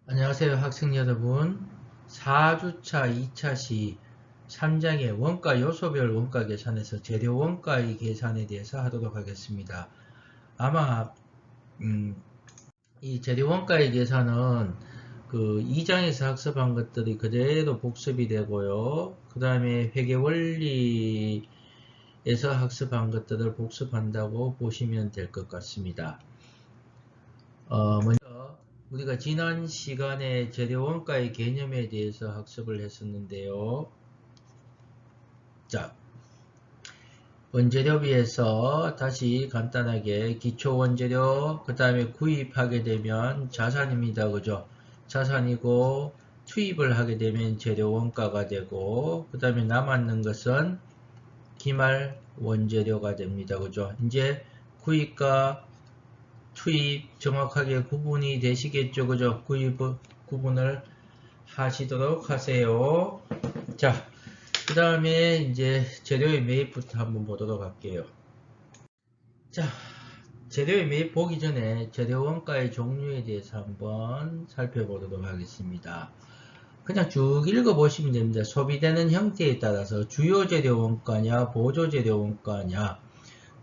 안녕하세요 학생 여러분. 4주차 2차 시 3장의 원가 요소별 원가 계산에서 재료 원가의 계산에 대해서 하도록 하겠습니다. 아마 이 재료 원가의 계산은 그 2장에서 학습한 것들이 그대로 복습이 되고요. 그 다음에 회계원리에서 학습한 것들을 복습한다고 보시면 될 것 같습니다. 먼저 우리가 지난 시간에 재료 원가의 개념에 대해서 학습을 했었는데요. 자, 원재료비에서 다시 간단하게 기초 원재료, 그 다음에 구입하게 되면 자산입니다. 그죠? 자산이고 투입을 하게 되면 재료 원가가 되고, 그 다음에 남았는 것은 기말 원재료가 됩니다. 그죠? 이제 구입과 투입 정확하게 구분이 되시겠죠. 그죠? 구분을 하시도록 하세요. 자, 그 다음에 이제 재료의 매입부터 한번 보도록 할게요. 자, 재료의 매입 보기 전에 재료 원가의 종류에 대해서 한번 살펴보도록 하겠습니다. 그냥 쭉 읽어보시면 됩니다. 소비되는 형태에 따라서 주요 재료 원가냐, 보조 재료 원가냐.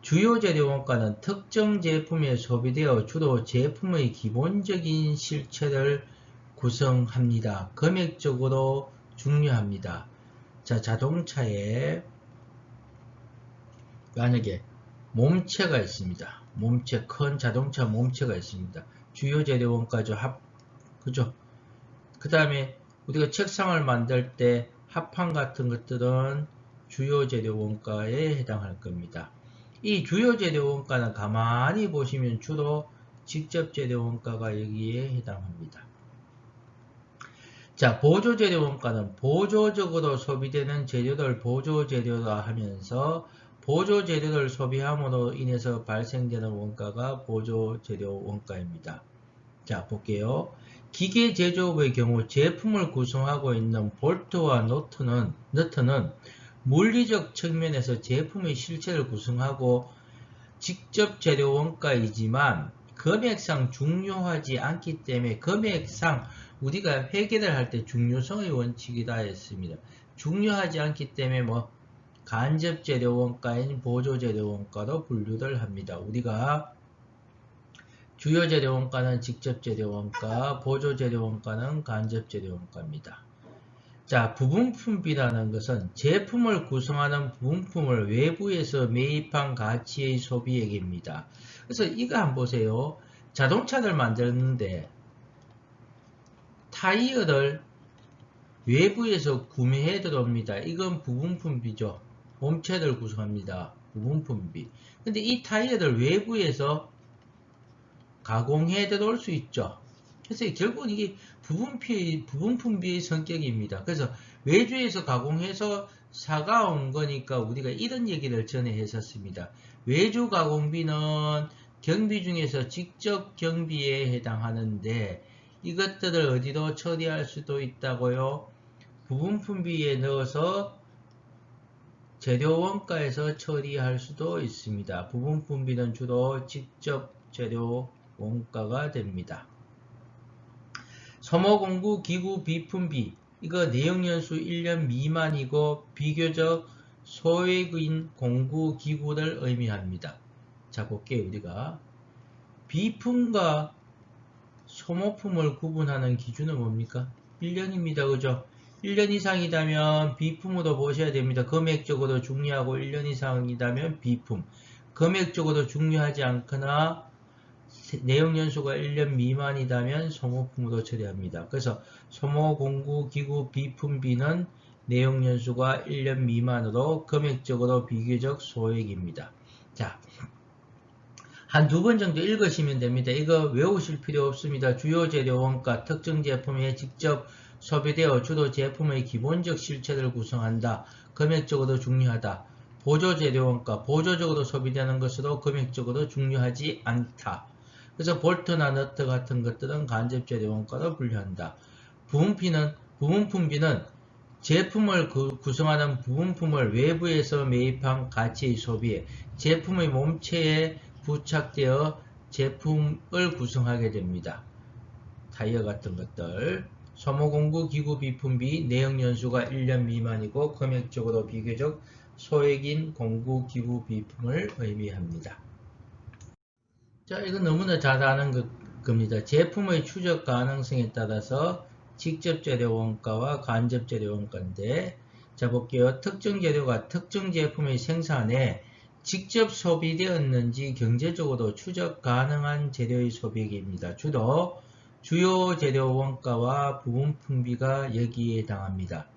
주요 재료 원가는 특정 제품에 소비되어 주로 제품의 기본적인 실체를 구성합니다. 금액적으로 중요합니다. 자, 자동차에 만약에 몸체가 있습니다. 몸체, 큰 자동차 몸체가 있습니다. 주요 재료 원가죠. 그죠? 그 다음에 우리가 책상을 만들 때 합판 같은 것들은 주요 재료 원가에 해당할 겁니다. 이 주요 재료 원가는 가만히 보시면 주로 직접 재료 원가가 여기에 해당합니다. 자, 보조 재료 원가는 보조적으로 소비되는 재료를 보조 재료라 하면서 보조 재료를 소비함으로 인해서 발생되는 원가가 보조 재료 원가입니다. 자, 볼게요. 기계 제조업의 경우 제품을 구성하고 있는 볼트와 너트는 물리적 측면에서 제품의 실체를 구성하고 직접 재료 원가이지만 금액상 중요하지 않기 때문에 금액상 우리가 회계를 할 때 중요성의 원칙이다 했습니다. 중요하지 않기 때문에 간접 재료 원가인 보조 재료 원가로 분류를 합니다. 우리가 주요 재료 원가는 직접 재료 원가, 보조 재료 원가는 간접 재료 원가입니다. 자, 부분품비라는 것은 제품을 구성하는 부분품을 외부에서 매입한 가치의 소비액입니다. 그래서 이거 한번 보세요. 자동차를 만드는데 타이어를 외부에서 구매해 들어옵니다. 이건 부분품비죠. 몸체를 구성합니다. 부분품비. 근데 이 타이어를 외부에서 가공해 들어올 수 있죠. 그래서 결국은 이게 부분품비의 성격입니다. 그래서 외주에서 가공해서 사가온 거니까 우리가 이런 얘기를 전에 했었습니다. 외주 가공비는 경비 중에서 직접 경비에 해당하는데 이것들을 어디로 처리할 수도 있다고요? 부분품비에 넣어서 재료 원가에서 처리할 수도 있습니다. 부분품비는 주로 직접 재료 원가가 됩니다. 소모공구 기구 비품비, 이거 내용연수 1년 미만이고 비교적 소액인 공구 기구를 의미합니다. 자, 볼게요. 우리가 비품과 소모품을 구분하는 기준은 뭡니까? 1년입니다. 그죠? 1년 이상이라면 비품으로 보셔야 됩니다. 금액적으로 중요하고 1년 이상이라면 비품. 금액적으로 중요하지 않거나 내용 연수가 1년 미만이라면 소모품으로 처리합니다. 그래서 소모 공구 기구 비품비는 내용 연수가 1년 미만으로 금액적으로 비교적 소액입니다. 자, 한 두 번 정도 읽으시면 됩니다. 이거 외우실 필요 없습니다. 주요 재료 원가, 특정 제품에 직접 소비되어 주로 제품의 기본적 실체를 구성한다. 금액적으로 중요하다. 보조 재료 원가, 보조적으로 소비되는 것으로 금액적으로 중요하지 않다. 그래서 볼트나 너트 같은 것들은 간접 재료 원가로 분류한다. 부분품비는 제품을 구성하는 부분품을 외부에서 매입한 가치의 소비에 제품의 몸체에 부착되어 제품을 구성하게 됩니다. 타이어 같은 것들. 소모공구 기구 비품비 내역연수가 1년 미만이고 금액적으로 비교적 소액인 공구 기구 비품을 의미합니다. 자, 이건 너무나 잘 아는 겁니다. 제품의 추적 가능성에 따라서 직접 재료 원가와 간접 재료 원가인데, 자 볼게요. 특정 재료가 특정 제품의 생산에 직접 소비되었는지 경제적으로 추적 가능한 재료의 소비액입니다. 주요 재료 원가와 부분 품비가 여기에 해당합니다.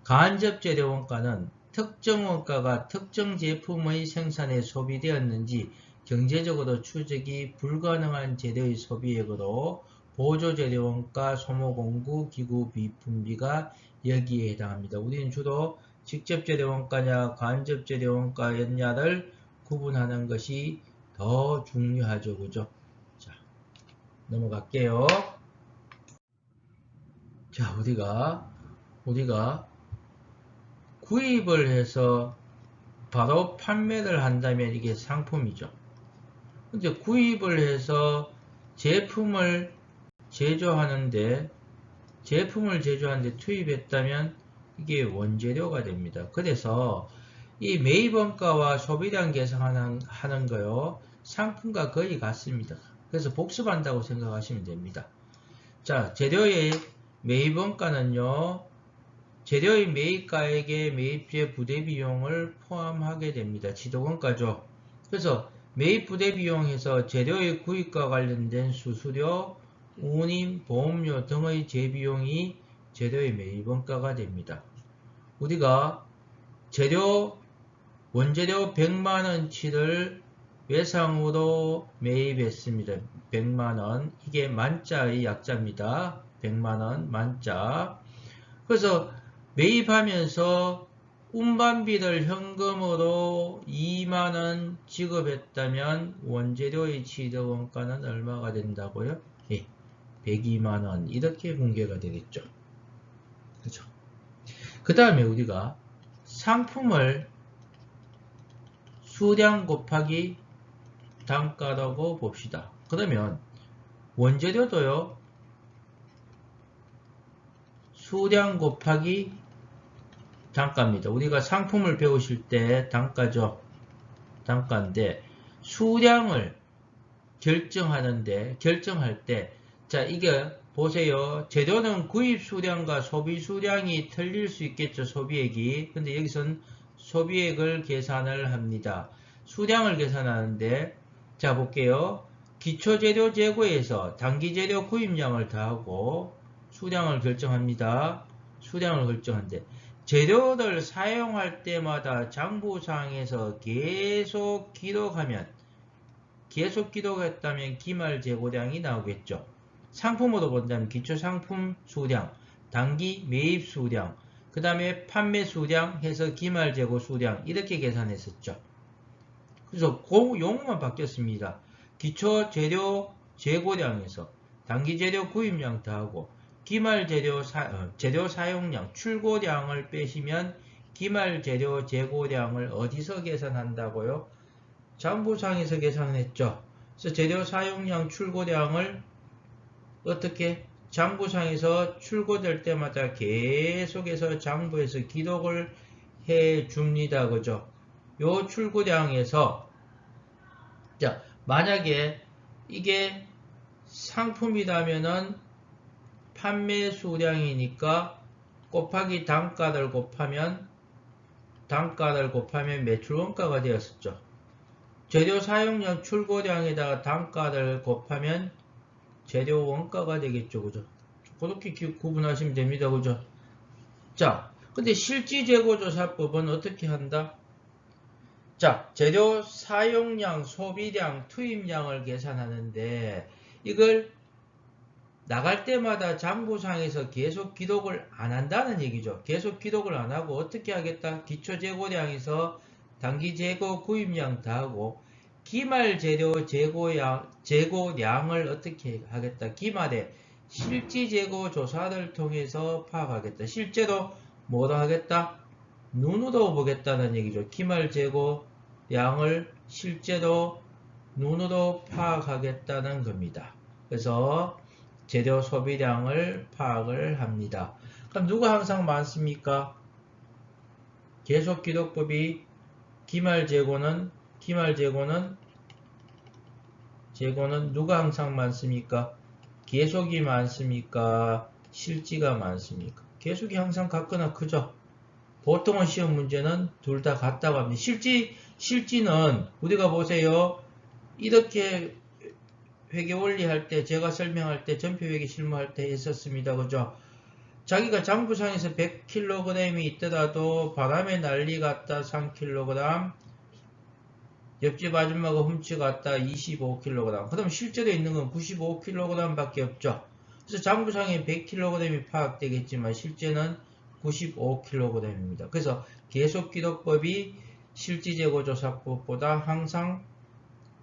간접 재료 원가는 특정 원가가 특정 제품의 생산에 소비되었는지 경제적으로 추적이 불가능한 재료의 소비액으로 보조재료 원가, 소모공구, 기구 비품비가 여기에 해당합니다. 우리는 주로 직접 재료 원가냐 간접 재료 원가였냐를 구분하는 것이 더 중요하죠. 그죠? 자, 넘어갈게요. 자, 우리가 구입을 해서 바로 판매를 한다면 이게 상품이죠. 근데 구입을 해서 제품을 제조하는데 투입했다면 이게 원재료가 됩니다. 그래서 이 매입원가와 소비량 계산하는 거요, 상품과 거의 같습니다. 그래서 복습한다고 생각하시면 됩니다. 자, 재료의 매입원가는요, 재료의 매입가액에 매입재 부대비용을 포함하게 됩니다. 지도원가죠. 그래서 매입 부대비용에서 재료의 구입과 관련된 수수료, 운임, 보험료 등의 재비용이 재료의 매입원가가 됩니다. 우리가 원재료 100만원치를 외상으로 매입했습니다. 100만원. 이게 만자의 약자입니다. 100만원 만자. 그래서 매입하면서 운반비를 현금으로 2만원 지급했다면 원재료의 지도원가는 얼마가 된다고요? 예, 102만원 이렇게 공개가 되겠죠. 그죠? 그 다음에 우리가 상품을 수량 곱하기 단가라고 봅시다. 그러면 원재료도요, 수량 곱하기 단가입니다. 우리가 상품을 배우실 때 단가죠. 단가인데 수량을 결정할 때, 자, 이게 보세요. 재료는 구입 수량과 소비 수량이 틀릴 수 있겠죠. 소비액이. 근데 여기선 소비액을 계산을 합니다. 수량을 계산하는데, 자 볼게요. 기초재료 재고에서 단기재료 구입량을 더하고 수량을 결정합니다. 수량을 결정하는데, 재료를 사용할 때마다 장부상에서 계속 기록했다면 기말 재고량이 나오겠죠. 상품으로 본다면 기초상품 수량, 단기 매입 수량, 그 다음에 판매 수량 해서 기말 재고 수량 이렇게 계산했었죠. 그래서 그 용어만 바뀌었습니다. 기초 재료 재고량에서 단기 재료 구입량 더하고 기말 재료 사용량, 출고량을 빼시면 기말 재료 재고량을 어디서 계산한다고요? 장부상에서 계산했죠. 그래서 재료 사용량, 출고량을 어떻게? 장부상에서 출고될 때마다 계속해서 장부에서 기록을 해 줍니다. 그죠? 요 출고량에서, 자, 만약에 이게 상품이라면은 판매 수량이니까 곱하기 단가를 곱하면 매출 원가가 되었었죠. 재료 사용량 출고량에다가 단가를 곱하면 재료 원가가 되겠죠. 그죠? 그렇게 구분하시면 됩니다. 그죠? 자, 근데 실지재고조사법은 어떻게 한다? 자, 재료 사용량, 소비량, 투입량을 계산하는데 이걸 나갈 때마다 장부상에서 계속 기록을 안 한다는 얘기죠. 계속 기록을 안 하고 어떻게 하겠다? 기초재고량에서 단기재고 구입량 더하고 기말 재료 재고량을 어떻게 하겠다? 기말에 실지재고 조사를 통해서 파악하겠다. 실제로 뭐로 하겠다? 눈으로 보겠다는 얘기죠. 기말 재고량을 실제로 눈으로 파악하겠다는 겁니다. 그래서 재료 소비량을 파악을 합니다. 그럼 누가 항상 많습니까? 계속기록법이 기말재고는 누가 항상 많습니까? 계속이 많습니까? 실지가 많습니까? 계속이 항상 같거나 크죠. 보통은 시험 문제는 둘 다 같다고 합니다. 실지는 우리가 보세요. 이렇게 회계원리 할 때, 제가 설명할 때, 전표회계 실무할 때 했었습니다. 그죠? 자기가 장부상에서 100kg이 있더라도 바람에 난리 갔다 3kg, 옆집 아줌마가 훔쳐갔다 25kg. 그럼 실제로 있는 건 95kg 밖에 없죠. 그래서 장부상에 100kg이 파악되겠지만 실제는 95kg입니다. 그래서 계속기록법이 실지재고조사법보다 항상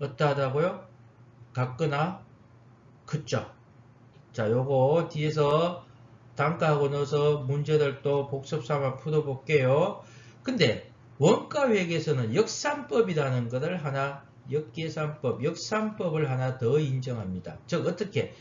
어떠하다고요? 같거나 크죠. 자, 요거 뒤에서 단가하고 넣어서 문제들도 복습삼아 풀어볼게요. 근데 원가회계에서는 역산법이라는 것을 하나, 역산법을 하나 더 인정합니다. 즉 어떻게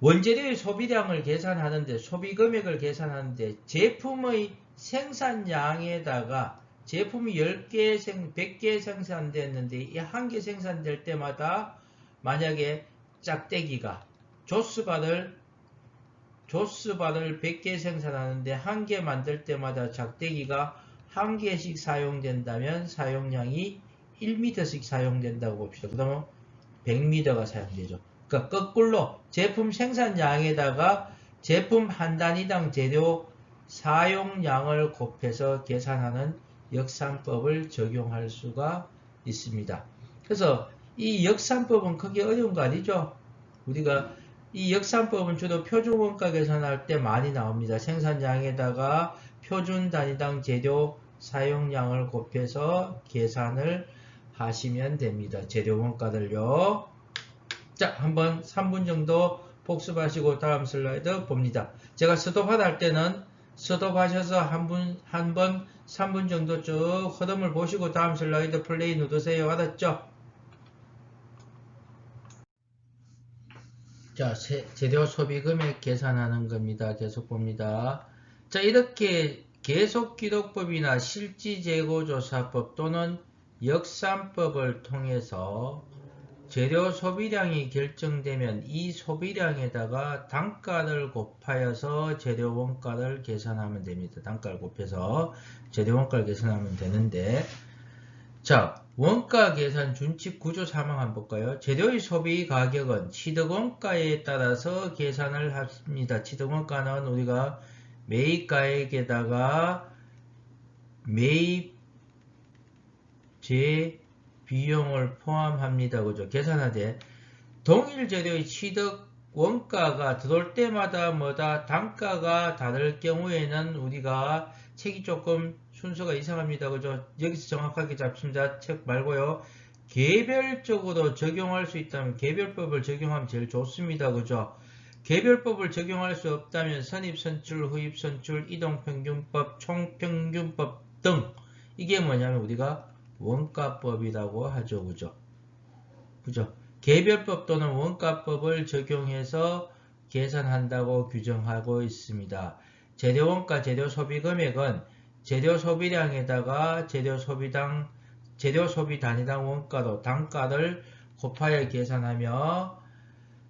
원재료의 소비량을 계산하는데, 소비금액을 계산하는데 제품의 생산량에다가 제품이 10개, 100개 생산됐는데 이 한 개 생산될 때마다 만약에 짝대기가 조스바를 100개 생산하는데 한 개 만들 때마다 짝대기가 한 개씩 사용된다면 사용량이 1m씩 사용된다고 봅시다. 그러면 100m가 사용되죠. 그러니까 거꾸로 제품 생산량에다가 제품 한 단위당 재료 사용량을 곱해서 계산하는 역산법을 적용할 수가 있습니다. 그래서 이 역산법은 크게 어려운 거 아니죠? 우리가 이 역산법은 주로 표준 원가 계산할 때 많이 나옵니다. 생산량에다가 표준 단위당 재료 사용량을 곱해서 계산을 하시면 됩니다. 재료 원가들요. 자, 한번 3분 정도 복습하시고 다음 슬라이드 봅니다. 제가 스톱하다 할 때는 스톱하셔서 한 번 3분 정도 쭉 흐름을 보시고 다음 슬라이드 플레이 누르세요. 알았죠? 자, 재료 소비 금액 계산하는 겁니다. 계속 봅니다. 자, 이렇게 계속기록법이나 실지재고조사법 또는 역산법을 통해서 재료 소비량이 결정되면 이 소비량에다가 단가를 곱하여서 재료 원가를 계산하면 됩니다. 단가를 곱해서 재료 원가를 계산하면 되는데, 자, 원가 계산 준칙 구조 사망 한번 볼까요? 재료의 소비 가격은 취득원가에 따라서 계산을 합니다. 취득원가는 우리가 매입가액에다가 매입재 비용을 포함합니다. 그죠? 계산하되 동일 재료의 취득 원가가 들어올 때마다 단가가 다를 경우에는 우리가 책이 조금 순서가 이상합니다. 그죠? 여기서 정확하게 잡습니다. 책 말고요. 개별적으로 적용할 수 있다면 개별법을 적용하면 제일 좋습니다. 그죠? 개별법을 적용할 수 없다면 선입선출, 후입선출, 이동평균법, 총평균법 등 이게 뭐냐면 우리가 원가법이라고 하죠. 그죠? 개별법 또는 원가법을 적용해서 계산한다고 규정하고 있습니다. 재료원가, 재료소비금액은 재료소비량에다가 재료소비 단위당 원가로 단가를 곱하여 계산하며,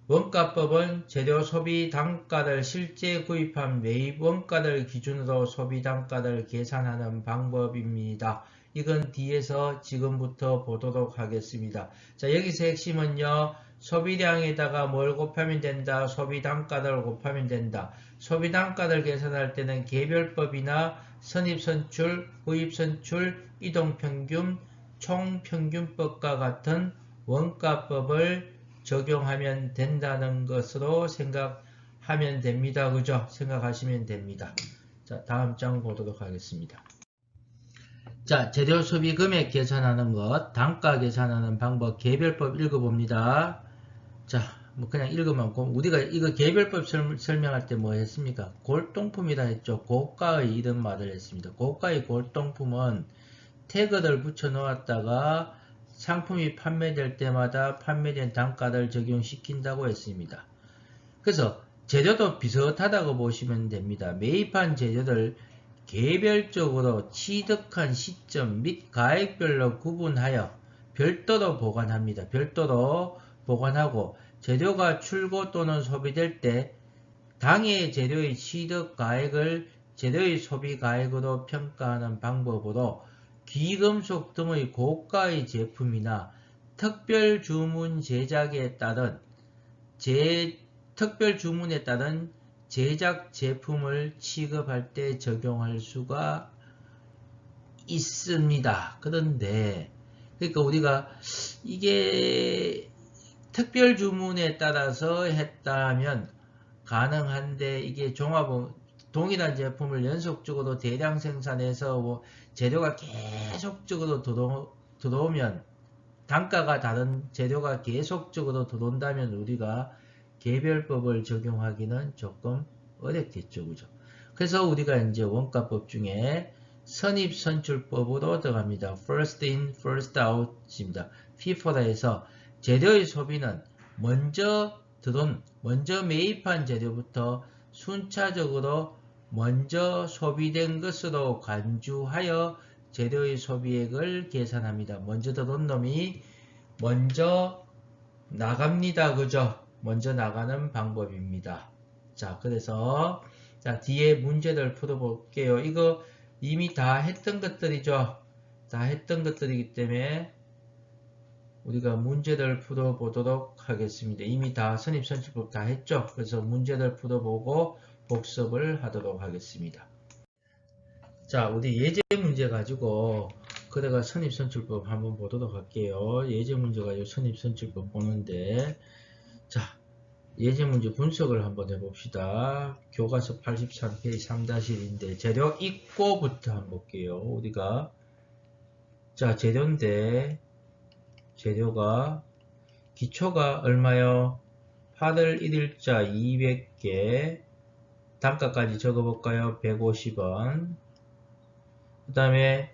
원가법은 재료소비 단가를 실제 구입한 매입 원가를 기준으로 소비 단가를 계산하는 방법입니다. 이건 뒤에서 지금부터 보도록 하겠습니다. 자, 여기서 핵심은요. 소비량에다가 뭘 곱하면 된다? 소비 단가를 곱하면 된다. 소비 단가를 계산할 때는 개별법이나 선입선출, 후입선출, 이동평균, 총평균법과 같은 원가법을 적용하면 된다는 것으로 생각하면 됩니다. 그죠? 생각하시면 됩니다. 자, 다음 장 보도록 하겠습니다. 자, 재료 소비 금액 계산하는 것, 단가 계산하는 방법, 개별법 읽어봅니다. 자, 뭐 그냥 읽으면 우리가 이거 개별법 설명할 때 뭐 했습니까? 골동품이라 했죠. 고가의 이런 말을 했습니다. 고가의 골동품은 태그를 붙여 놓았다가 상품이 판매될 때마다 판매된 단가를 적용시킨다고 했습니다. 그래서 재료도 비슷하다고 보시면 됩니다. 매입한 재료들 개별적으로 취득한 시점 및 가액별로 구분하여 별도로 보관합니다. 별도로 보관하고 재료가 출고 또는 소비될 때 당해 재료의 취득 가액을 재료의 소비 가액으로 평가하는 방법으로 귀금속 등의 고가의 제품이나 특별 주문 제작에 따른 특별 주문에 따른 제작 제품을 취급할 때 적용할 수가 있습니다. 그런데 그러니까 우리가 이게 특별 주문에 따라서 했다면 가능한데 이게 동일한 제품을 연속적으로 대량 생산해서 뭐 재료가 계속적으로 들어오면 단가가 다른 재료가 계속적으로 들어온다면 우리가 개별법을 적용하기는 조금 어렵겠죠. 그죠? 그래서 우리가 이제 원가법 중에 선입선출법으로 들어갑니다. First in, first out입니다. FIFO라 해서 재료의 소비는 먼저 매입한 재료부터 순차적으로 먼저 소비된 것으로 간주하여 재료의 소비액을 계산합니다. 먼저 들어온 놈이 먼저 나갑니다. 그죠? 먼저 나가는 방법입니다. 자, 그래서 자, 뒤에 문제를 풀어볼게요. 이거 이미 다 했던 것들이죠. 다 했던 것들이기 때문에 우리가 문제를 풀어보도록 하겠습니다. 이미 다 선입선출법 다 했죠. 그래서 문제를 풀어보고 복습을 하도록 하겠습니다. 자, 우리 예제 문제 가지고 그래가 선입선출법 한번 보도록 할게요. 예제 문제 가지고 선입선출법 보는데 자, 예제 문제 분석을 한번 해봅시다. 교과서 83페이지 3-1인데 재료 입고부터 한번 볼게요. 우리가 자, 재료인데 재료가 기초가 얼마요? 8월 1일자 200개 단가까지 적어볼까요? 150원. 그 다음에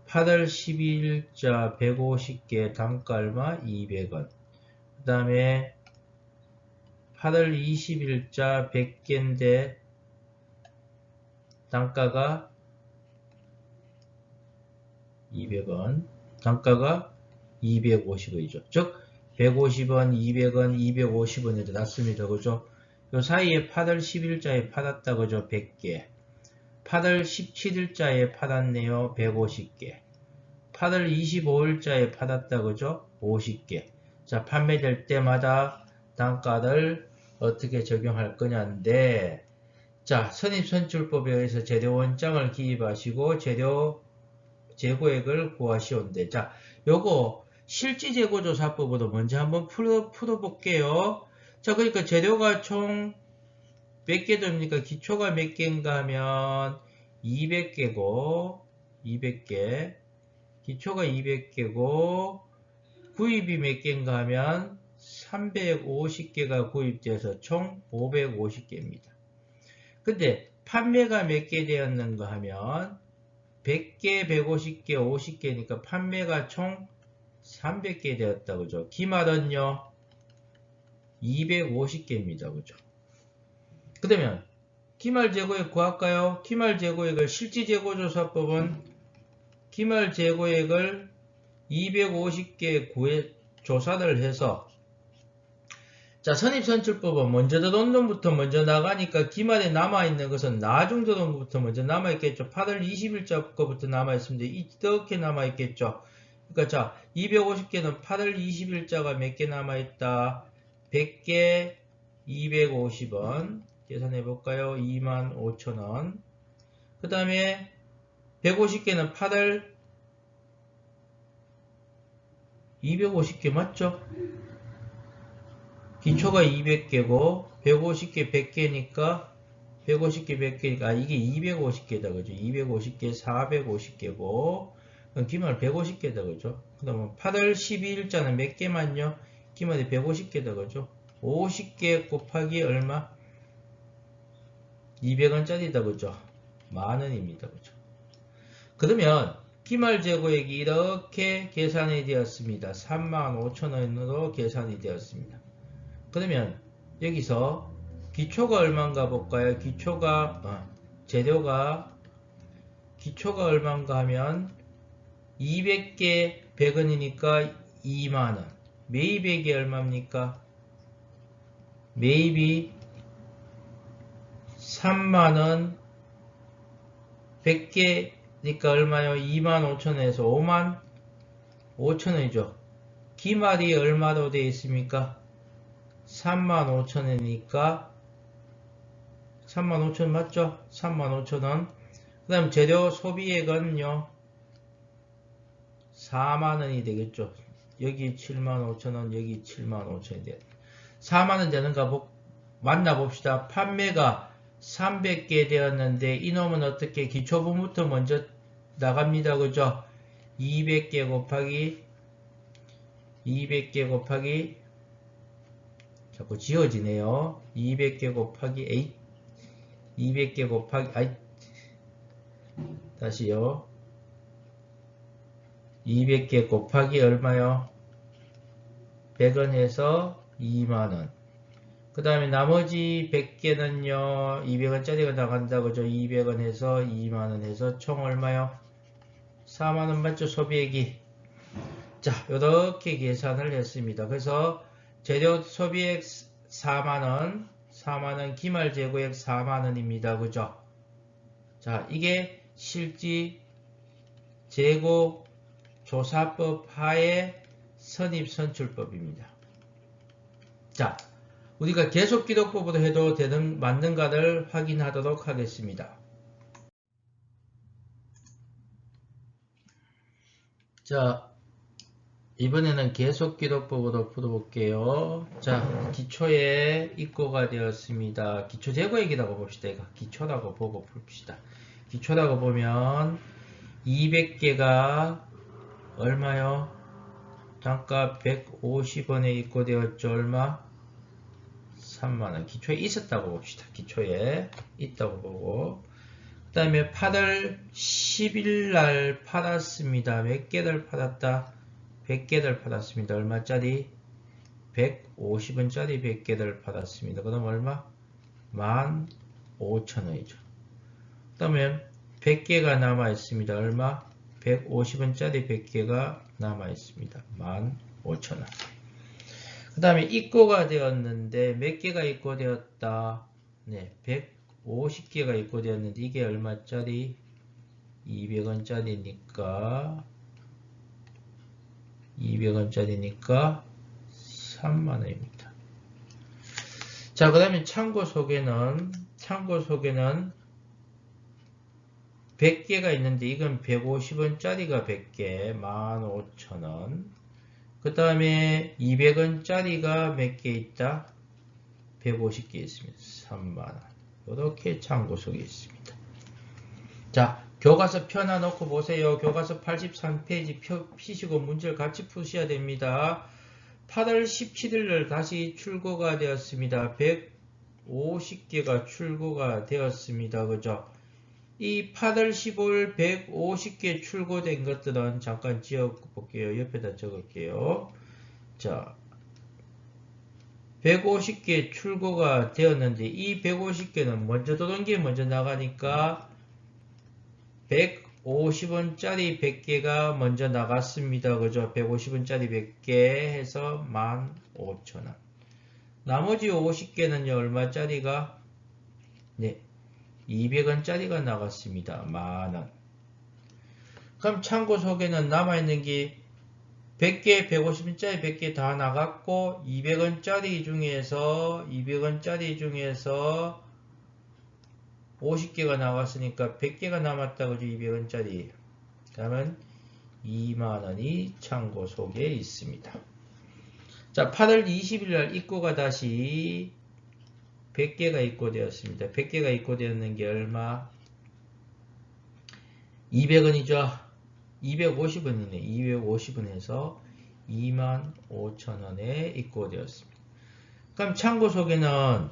8월 12일자 150개 단가 얼마? 200원. 그 다음에 8월 20일자 100개인데 단가가 200원. 단가가 250원이죠. 즉 150원, 200원, 250원에도 났습니다. 그죠? 요 사이에 8월 10일자에 팔았다. 그죠? 100개. 8월 17일자에 팔았네요. 150개. 8월 25일자에 팔았다. 그죠? 50개. 자, 판매될 때마다 단가를 어떻게 적용할 거냐인데, 자, 선입선출법에 의해서 재료 원장을 기입하시고 재료 재고액을 구하시온데, 자, 요거 실지재고조사법으로 먼저 한번 풀어볼게요. 자, 그러니까 재료가 총 몇 개 됩니까? 기초가 몇 개인가 하면 200개고, 200개. 기초가 200개고, 구입이 몇 개인가 하면 350개가 구입돼서 총 550개입니다. 근데 판매가 몇 개 되었는가 하면 100개, 150개, 50개니까 판매가 총 300개 되었다. 그죠? 기말은요, 250개입니다. 그죠? 그러면, 기말 재고액 구할까요? 기말 재고액을 실지재고조사법은 기말 재고액을 250개 조사를 해서, 자, 선입선출법은 먼저 들어온 놈부터 먼저 나가니까 기말에 남아있는 것은 나중 들어온 것부터 먼저 남아있겠죠. 8월 20일자 거부터 남아있습니다. 이렇게 남아있겠죠. 그러니까 자, 250개는 8월 20일자가 몇 개 남아있다. 100개 250원. 계산해볼까요? 25,000원. 그 다음에 150개는 8월 250개 맞죠? 기초가 200개고 150개 100개니까 150개 100개니까 이게 250개다. 그죠? 250개 450개고 기말 150개다. 그죠? 그 다음에 8월 12일자는 몇 개만요? 기말이 150개다. 그죠? 50개 곱하기 얼마? 200원짜리다. 그죠? 만원입니다. 그죠? 그러면 기말 재고액이 이렇게 계산이 되었습니다. 35,000원으로 계산이 되었습니다. 그러면 여기서 기초가 얼마인가 볼까요? 재료가 기초가 얼마인가 하면 200개 100원이니까 2만원. 매입액이 얼마입니까? 매입이 3만원 100개니까 얼마요? 25,000원에서 55,000원이죠. 기말이 얼마로 되어 있습니까? 35,000원이니까 35,000원 맞죠? 35,000원. 그 다음 재료 소비액은요 4만원이 되겠죠. 여기 75,000원, 여기 75,000원이 돼요. 4만원 되는가 만나봅시다. 판매가 300개 되었는데 이놈은 어떻게 기초분부터 먼저 나갑니다. 그죠? 200개 곱하기 자꾸 지워지네요. 200개 곱하기 200개 곱하기 다시요. 200개 곱하기 얼마요? 100원 해서 2만원. 그 다음에 나머지 100개는요 200원짜리가 나간다 그죠? 200원 해서 2만원 해서 총 얼마요? 4만원 맞죠? 소비액이. 자, 이렇게 계산을 했습니다. 그래서 재료 소비액 4만원, 기말 재고액 4만원입니다. 그죠? 자, 이게 실지 재고 조사법 하에 선입선출법입니다. 자, 우리가 계속기록법으로 해도 맞는가를 확인하도록 하겠습니다. 자, 이번에는 계속기록법으로 풀어볼게요. 자, 기초에 입고가 되었습니다. 기초 재고액이라고 봅시다. 이거 기초라고 보고 풉시다. 기초라고 보면 200개가 얼마요? 단가 150원에 입고되었죠. 얼마? 3만원. 기초에 있었다고 봅시다. 기초에 있다고 보고. 그 다음에 8월 10일날 팔았습니다. 몇 개를 팔았다? 100개를 팔았습니다. 얼마짜리? 150원짜리 100개를 팔았습니다. 그럼 얼마? 15,000원이죠. 그 다음에 100개가 남아있습니다. 얼마? 150원짜리 100개가 남아있습니다. 15,000원. 그 다음에 입고가 되었는데 몇 개가 입고되었다? 네, 150개가 입고되었는데 이게 얼마짜리? 200원짜리니까 3만원입니다. 자, 그 다음에 참고 소개는 100개가 있는데 이건 150원짜리가 100개 15,000원. 그 다음에 200원짜리가 몇 개 있다? 150개 있습니다. 3만원. 이렇게 참고 속에 있습니다. 자, 교과서 펴놔 놓고 보세요. 교과서 83페이지 피시고 문제를 같이 푸셔야 됩니다. 8월 17일을 다시 출고가 되었습니다. 150개가 출고가 되었습니다. 그죠? 이 8월 15일 150개 출고된 것들은 잠깐 지어볼게요. 옆에다 적을게요. 자, 150개 출고가 되었는데 이 150개는 먼저 들어온 게 먼저 나가니까 150원짜리 100개가 먼저 나갔습니다. 그죠? 150원짜리 100개 해서 15,000원. 나머지 50개는요, 얼마짜리가? 네, 200원짜리가 나갔습니다. 만원. 그럼 참고 속에는 남아있는 게 100개, 150원짜리 100개 다 나갔고, 200원짜리 중에서 50개가 나왔으니까 100개가 남았다. 그죠? 200원짜리. 그러면 2만원이 참고 속에 있습니다. 자, 8월 20일 날 입고가 다시 100개가 입고되었습니다. 100개가 입고되었는 게 얼마? 200원이죠. 250원이네. 250원 해서 25,000원에 입고되었습니다. 그럼 참고 속에는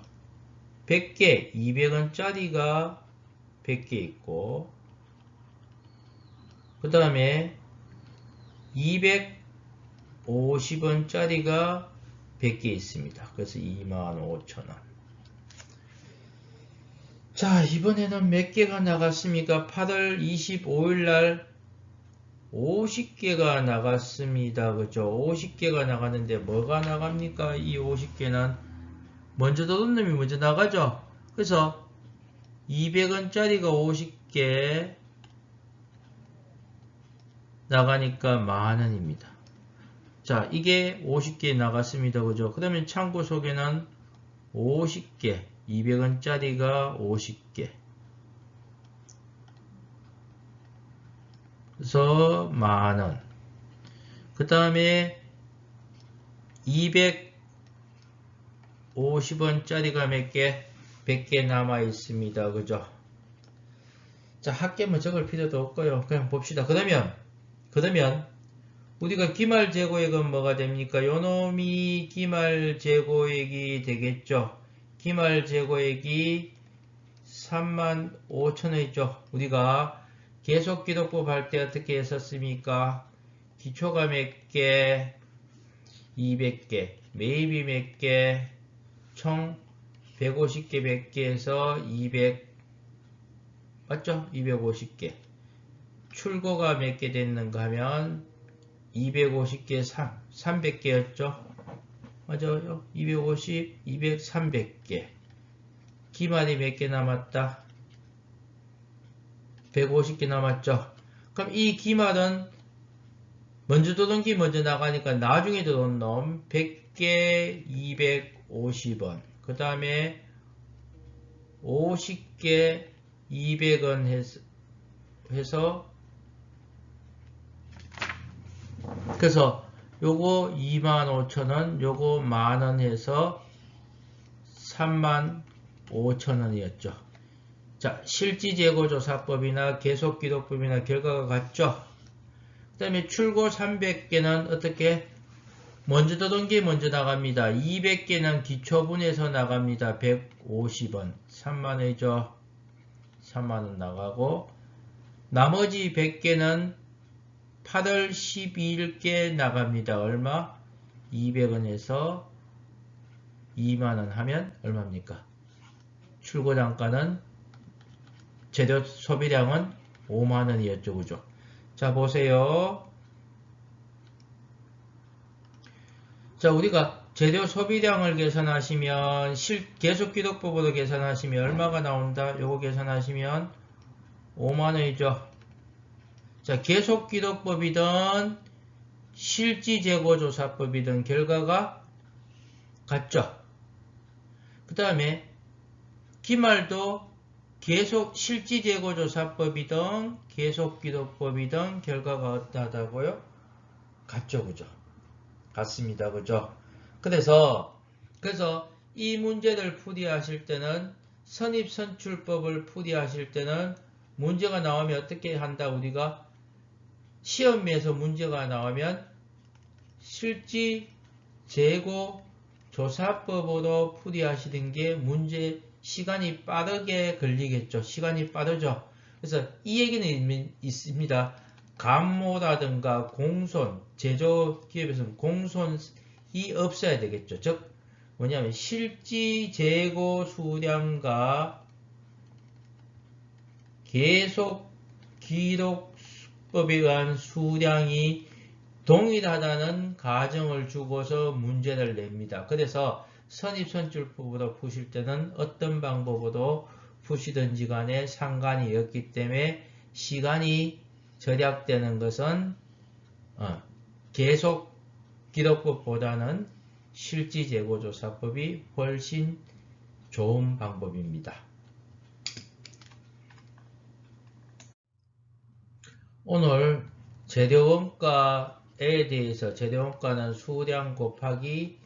100개, 200원짜리가 100개 있고, 그 다음에 250원짜리가 100개 있습니다. 그래서 25,000원. 자, 이번에는 몇 개가 나갔습니까? 8월 25일 날 50개가 나갔습니다. 그죠? 50개가 나갔는데 뭐가 나갑니까? 이 50개는 먼저 도던 놈이 먼저 나가죠. 그래서 200원짜리가 50개 나가니까 만원입니다. 자, 이게 50개 나갔습니다. 그죠? 그 다음에 창고 속에는 50개, 200원짜리가 50개. 그래서 만원. 그 다음에 250원짜리가 몇 개? 100개 남아 있습니다. 그죠? 자, 합계만 적을 필요도 없고요. 그냥 봅시다. 그러면 우리가 기말 재고액은 뭐가 됩니까? 요놈이 기말 재고액이 되겠죠. 기말 재고액이 35,000원이죠. 우리가 계속기록법 할 때 어떻게 했었습니까? 기초가 몇 개? 200개. 매입이 몇 개? 총 150개 몇 개에서 200, 맞죠? 250개. 출고가 몇 개 됐는가 하면 250개, 300개였죠? 맞아요? 250, 200, 300개. 기말이 몇 개 남았다? 150개 남았죠? 그럼 이 기말은 먼저 도던 기 먼저 나가니까 나중에 도던 놈 100개 250원. 그 다음에 50개 200원 해서 그래서 요거 25,000원, 요거 만원 해서 35,000원이었죠. 자, 실지재고조사법이나 계속기록법이나 결과가 같죠. 그 다음에 출고 300개는 어떻게? 먼저 도던 게 먼저 나갑니다. 200개는 기초분에서 나갑니다. 150원. 3만원이죠. 3만원 나가고 나머지 100개는 8월 12일께 나갑니다. 얼마? 200원에서 2만원 하면 얼마입니까? 출고 단가는 재료 소비량은 5만원이었죠. 그죠? 자, 보세요. 자, 우리가 재료 소비량을 계산하시면 계속기록법으로 계산하시면 얼마가 나온다? 요거 계산하시면 5만원이죠. 자, 계속기록법이든 실지재고조사법이든 결과가 같죠. 그 다음에 기말도 실지재고조사법이든 계속기록법이든 결과가 어떠하다고요? 같죠. 그죠? 같습니다. 그죠? 그래서 이 문제를 풀이하실 때는 선입선출법을 풀이하실 때는 문제가 나오면 어떻게 한다? 우리가 시험에서 문제가 나오면 실지재고조사법으로 풀이하시는 게 문제 시간이 빠르게 걸리겠죠. 시간이 빠르죠. 그래서 이 얘기는 있습니다. 감모라든가 공손, 제조기업에서는 공손이 없어야 되겠죠. 즉 뭐냐면 실지재고 수량과 계속기록법에 의한 수량이 동일하다는 가정을 주고서 문제를 냅니다. 그래서 선입선출법으로 푸실 때는 어떤 방법으로 푸시든지 간에 상관이 없기 때문에 시간이 절약되는 것은 계속기록법보다는 실지재고조사법이 훨씬 좋은 방법입니다. 오늘 재료원가에 대해서 재료원가는 수량 곱하기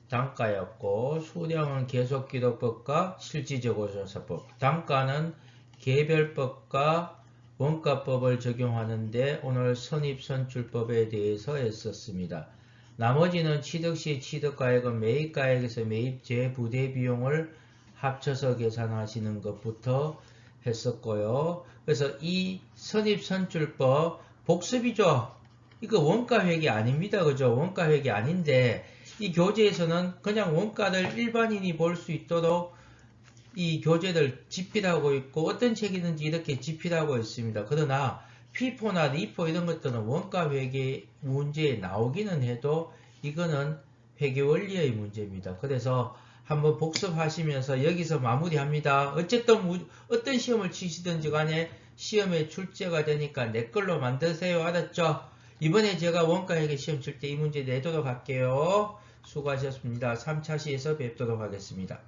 단가였고 수량은 계속기록법과 실지재고조사법, 단가는 개별법과 원가법을 적용하는데 오늘 선입선출법에 대해서 했었습니다. 나머지는 취득시 취득가액은 매입가액에서 매입재 부대비용을 합쳐서 계산하시는 것부터 했었고요. 그래서 이 선입선출법 복습이죠. 이거 원가회계 아닙니다. 그죠? 원가회계 아닌데 이 교재에서는 그냥 원가를 일반인이 볼 수 있도록 이 교재들 집필하고 있고 어떤 책이든지 이렇게 집필하고 있습니다. 그러나 피포나 리포 이런 것들은 원가 회계 문제에 나오기는 해도 이거는 회계 원리의 문제입니다. 그래서 한번 복습하시면서 여기서 마무리합니다. 어쨌든 어떤 시험을 치시든지 간에 시험에 출제가 되니까 내 걸로 만드세요. 알았죠? 이번에 제가 원가회계 시험 칠 때 이 문제 내도록 할게요. 수고하셨습니다. 3차 시에서 뵙도록 하겠습니다.